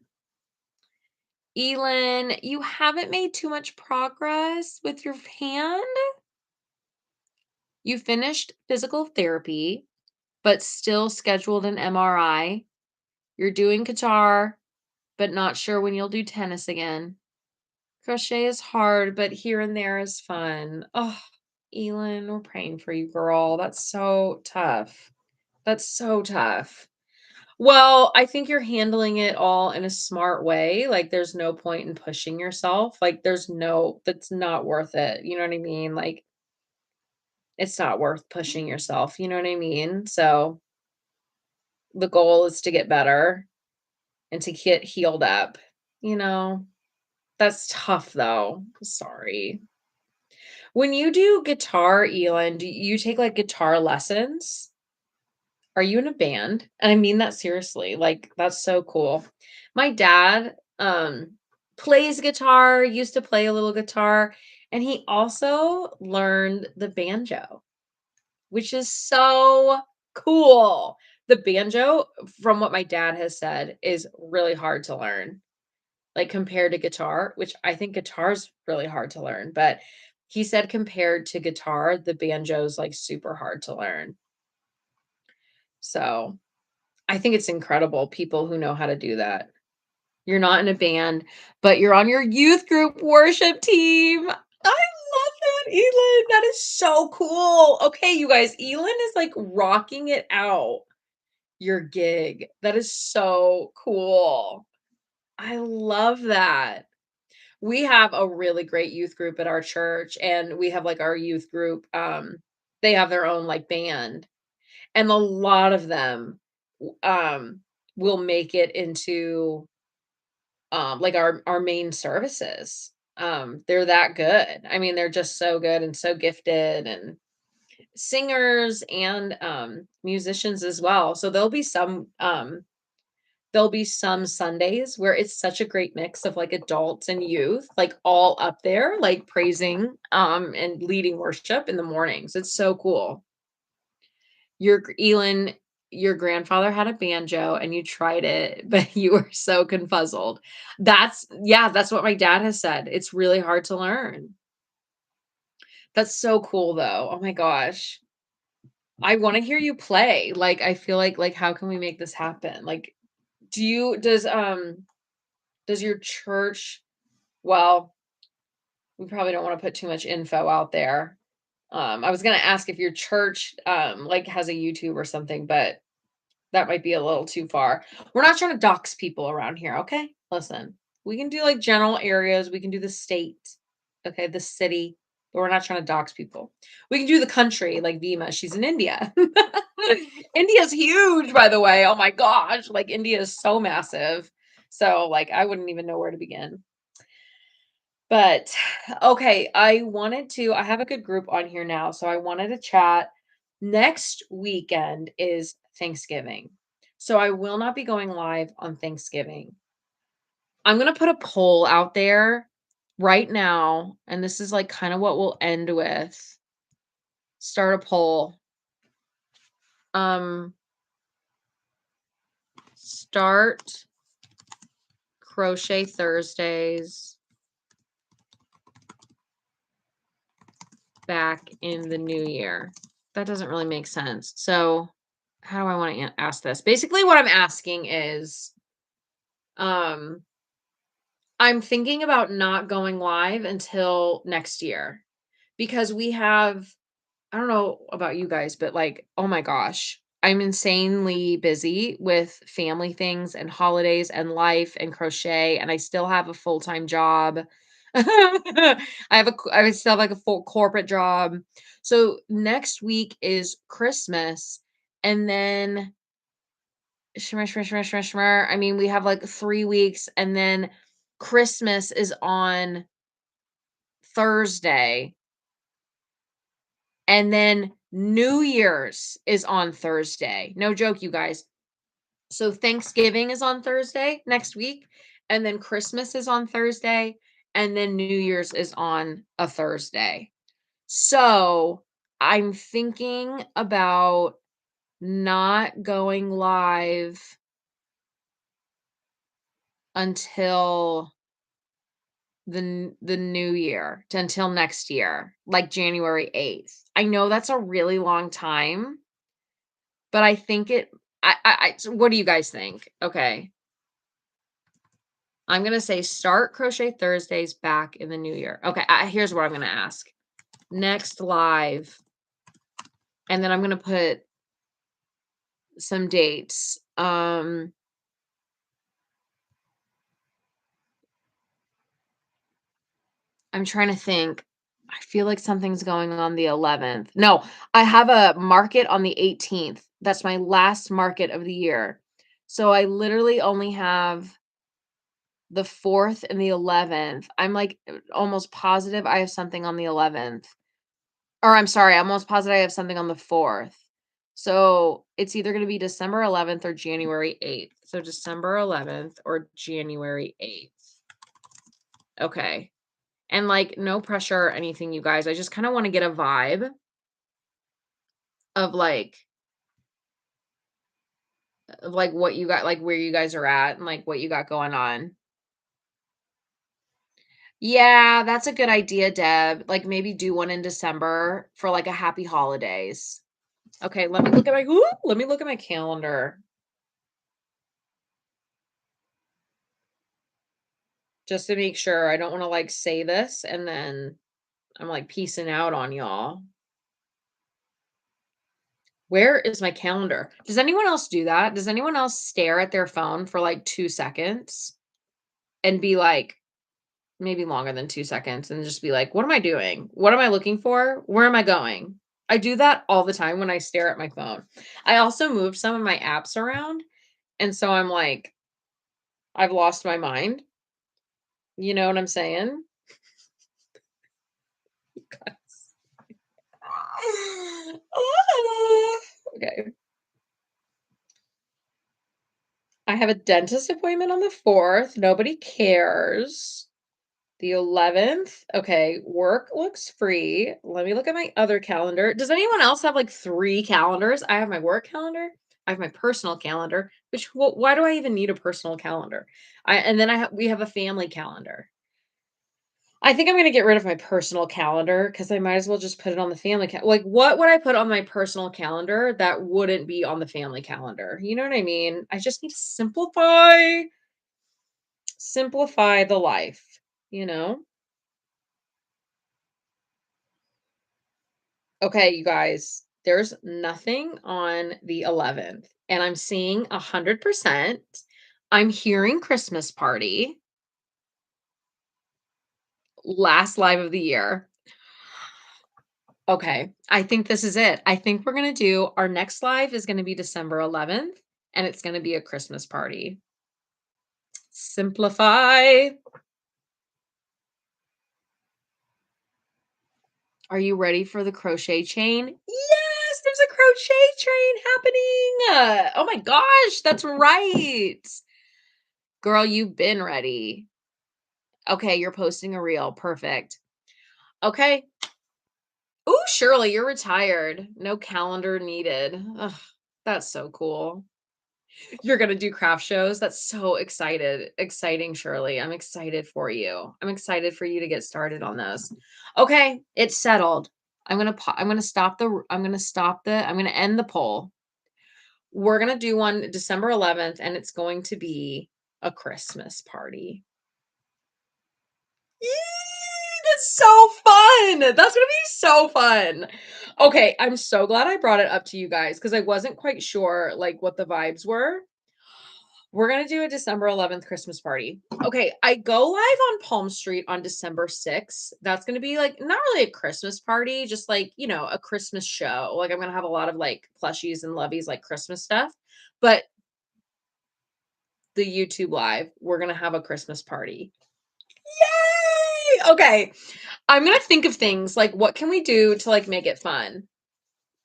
Elin, you haven't made too much progress with your hand. You finished physical therapy, but still scheduled an MRI. You're doing guitar, but not sure when you'll do tennis again. Crochet is hard, but here and there is fun. Oh, Elin, we're praying for you, girl. That's so tough. That's so tough. Well, I think you're handling it all in a smart way. Like, there's no point in pushing yourself. Like, that's not worth it. You know what I mean? Like, it's not worth pushing yourself. You know what I mean? So, the goal is to get better and to get healed up. You know, that's tough though. Sorry. When you do guitar, Elin, do you take like guitar lessons? Are you in a band? And I mean that seriously. Like, that's so cool. My dad plays guitar, used to play a little guitar, and he also learned the banjo, which is so cool. The banjo, from what my dad has said, is really hard to learn, like compared to guitar, which I think guitar's really hard to learn, but he said compared to guitar, the banjo's like super hard to learn. So I think it's incredible, people who know how to do that. You're not in a band, but you're on your youth group worship team. I love that, Elin. That is so cool. Okay, you guys, Elin is like rocking it out, your gig. That is so cool. I love that. We have a really great youth group at our church, and we have like our youth group, they have their own like band, and a lot of them will make it into like our main services. They're that good. I mean, they're just so good and so gifted, and singers and musicians as well. So there'll be some Sundays where it's such a great mix of like adults and youth, like all up there, like praising and leading worship in the mornings. It's so cool. Elin, your grandfather had a banjo and you tried it, but you were so confuzzled. That's what my dad has said. It's really hard to learn. That's so cool though. Oh my gosh. I want to hear you play. Like, I feel like how can we make this happen? Like, does your church, well, we probably don't want to put too much info out there. I was gonna ask if your church like has a YouTube or something, but that might be a little too far. We're not trying to dox people around here, okay? Listen, we can do like general areas, we can do the state, okay, the city, but we're not trying to dox people. We can do the country like Vima. She's in India. India's huge, by the way. Oh my gosh, like India is so massive. So like I wouldn't even know where to begin. But okay, I have a good group on here now, so I wanted to chat. Next weekend is Thanksgiving. So I will not be going live on Thanksgiving. I'm going to put a poll out there right now, and this is like kind of what we'll end with. Start a poll. Start Crochet Thursdays back in the new year. That doesn't really make sense. So, how do I want to ask this? Basically, what I'm asking is, I'm thinking about not going live until next year because I don't know about you guys, but like, oh my gosh, I'm insanely busy with family things and holidays and life and crochet, and I still have a full-time job. I still have like a full corporate job. So next week is Christmas, and then shimmer, shimmer, shimmer, shimmer, shimmer. I mean, we have like 3 weeks, and then Christmas is on Thursday, and then New Year's is on Thursday. No joke, you guys. So Thanksgiving is on Thursday next week, and then Christmas is on Thursday, and then New Year's is on a Thursday. So I'm thinking about not going live until the new year to until next year, like January 8th. I know that's a really long time, but I think so what do you guys think? Okay. I'm gonna say start Crochet Thursdays back in the new year. Okay, here's what I'm gonna ask. Next live, and then I'm gonna put some dates. I'm trying to think. I feel like something's going on the 11th. No, I have a market on the 18th. That's my last market of the year. So I literally only have the 4th and the 11th. I'm like almost positive I have something on the 11th. Or I'm sorry, I'm almost positive I have something on the 4th. So it's either going to be December 11th or January 8th. So December 11th or January 8th. Okay. And like no pressure or anything, you guys. I just kind of want to get a vibe of like what you got, like where you guys are at and like what you got going on. Yeah, that's a good idea, Deb. Like maybe do one in December for like a happy holidays. Okay, let me look at my calendar just to make sure. I don't want to like say this and then I'm like piecing out on y'all. Where is my calendar? Does anyone else do that? Does anyone else stare at their phone for like 2 seconds and be like, maybe longer than 2 seconds and just be like, "What am I doing? What am I looking for? Where am I going?" I do that all the time when I stare at my phone. I also moved some of my apps around, and so I'm like, I've lost my mind. You know what I'm saying? Okay. I have a dentist appointment on the 4th. Nobody cares. The 11th. Okay, work looks free. Let me look at my other calendar. Does anyone else have like 3 calendars? I have my work calendar. I have my personal calendar, which why do I even need a personal calendar? And then we have a family calendar. I think I'm going to get rid of my personal calendar because I might as well just put it on the family like what would I put on my personal calendar that wouldn't be on the family calendar? You know what I mean? I just need to simplify the life, you know? Okay, you guys, there's nothing on the 11th, and I'm seeing 100%. I'm hearing Christmas party, last live of the year. Okay, I think this is it. I think we're gonna do our next live is gonna be December 11th, and it's gonna be a Christmas party. Simplify. Are you ready for the crochet chain? Yes, there's a crochet train happening. Oh my gosh, that's right. Girl, you've been ready. Okay, you're posting a reel. Perfect. Okay. Ooh, Shirley, you're retired. No calendar needed. Ugh, that's so cool. You're gonna do craft shows. That's so exciting, Shirley. I'm excited for you. I'm excited for you to get started on this. Okay, it's settled. I'm gonna end the poll. We're gonna do one December 11th, and it's going to be a Christmas party. Yay, that's so fun. That's gonna be so fun. Okay, I'm so glad I brought it up to you guys because I wasn't quite sure like what the vibes were. We're gonna do a December 11th Christmas party. Okay, I go live on Palm Street on December 6th. That's gonna be like not really a Christmas party, just like a Christmas show. Like I'm gonna have a lot of like plushies and loveys, like Christmas stuff. But the YouTube live, we're gonna have a Christmas party. Yay! Okay. I'm gonna think of things like what can we do to like make it fun?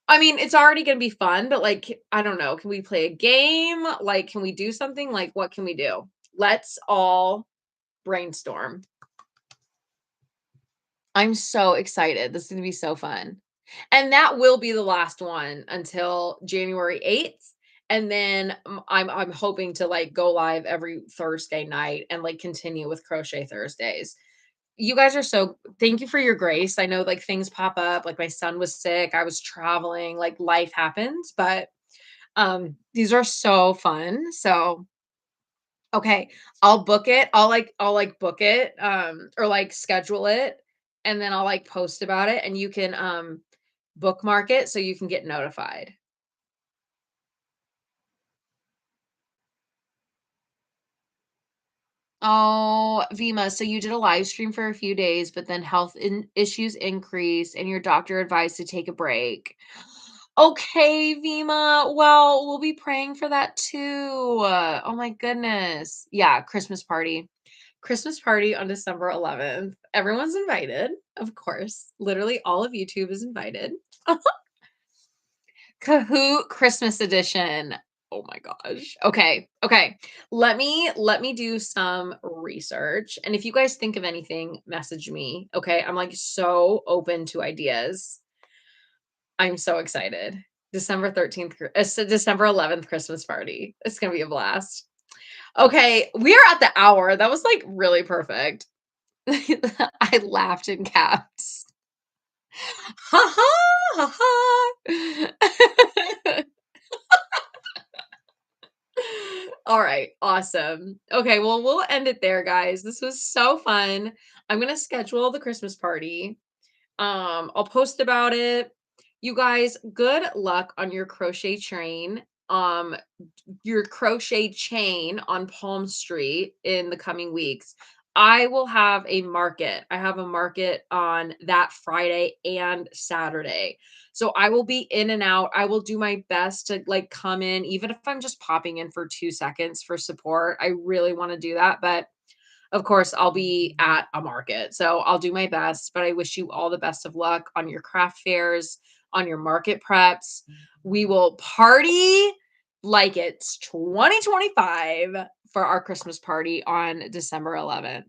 I mean, it's already gonna be fun, but like I don't know, can we play a game? Like, can we do something? Like, what can we do? Let's all brainstorm. I'm so excited. This is gonna be so fun. And that will be the last one until January 8th. And then I'm hoping to like go live every Thursday night and like continue with Crochet Thursdays. You guys are so thank you for your grace. I know, like, things pop up, like, my son was sick, I was traveling, like, life happens, but, these are so fun, so okay, I'll book it. I'll, like, book it, or, like, schedule it, and then I'll, like, post about it, and you can, bookmark it so you can get notified. Oh, Vima, so you did a live stream for a few days, but then issues increased and your doctor advised to take a break. Okay, Vima. Well, we'll be praying for that too. Oh my goodness. Yeah, Christmas party. Christmas party on December 11th. Everyone's invited, of course. Literally all of YouTube is invited. Kahoot Christmas edition. Oh my gosh. Okay. Okay. Let me do some research. And if you guys think of anything, message me. Okay? I'm like so open to ideas. I'm so excited. December 13th, December 11th Christmas party. It's going to be a blast. Okay, we are at the hour. That was like really perfect. I laughed in caps. Ha ha ha ha. All right, awesome. Okay, well, we'll end it there, guys. This was so fun. I'm gonna schedule the Christmas party. I'll post about it. You guys, good luck on your crochet train. Your crochet chain on Palm Street in the coming weeks. I will have a market. I have a market on that Friday and Saturday. So I will be in and out. I will do my best to like come in, even if I'm just popping in for 2 seconds for support. I really want to do that. But of course, I'll be at a market. So I'll do my best. But I wish you all the best of luck on your craft fairs, on your market preps. We will party like it's 2025 for our Christmas party on December 11th.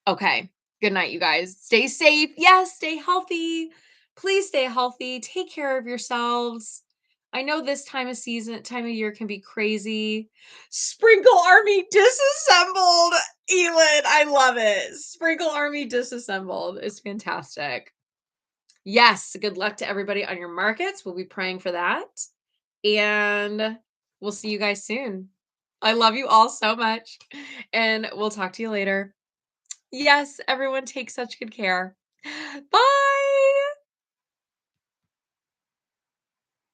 Okay. Good night, you guys. Stay safe. Yes, stay healthy. Please stay healthy. Take care of yourselves. I know this time of year can be crazy. Sprinkle Army disassembled. Elin, I love it. Sprinkle Army disassembled. It's fantastic. Yes, good luck to everybody on your markets. We'll be praying for that. And we'll see you guys soon. I love you all so much. And we'll talk to you later. Yes, everyone take such good care. Bye.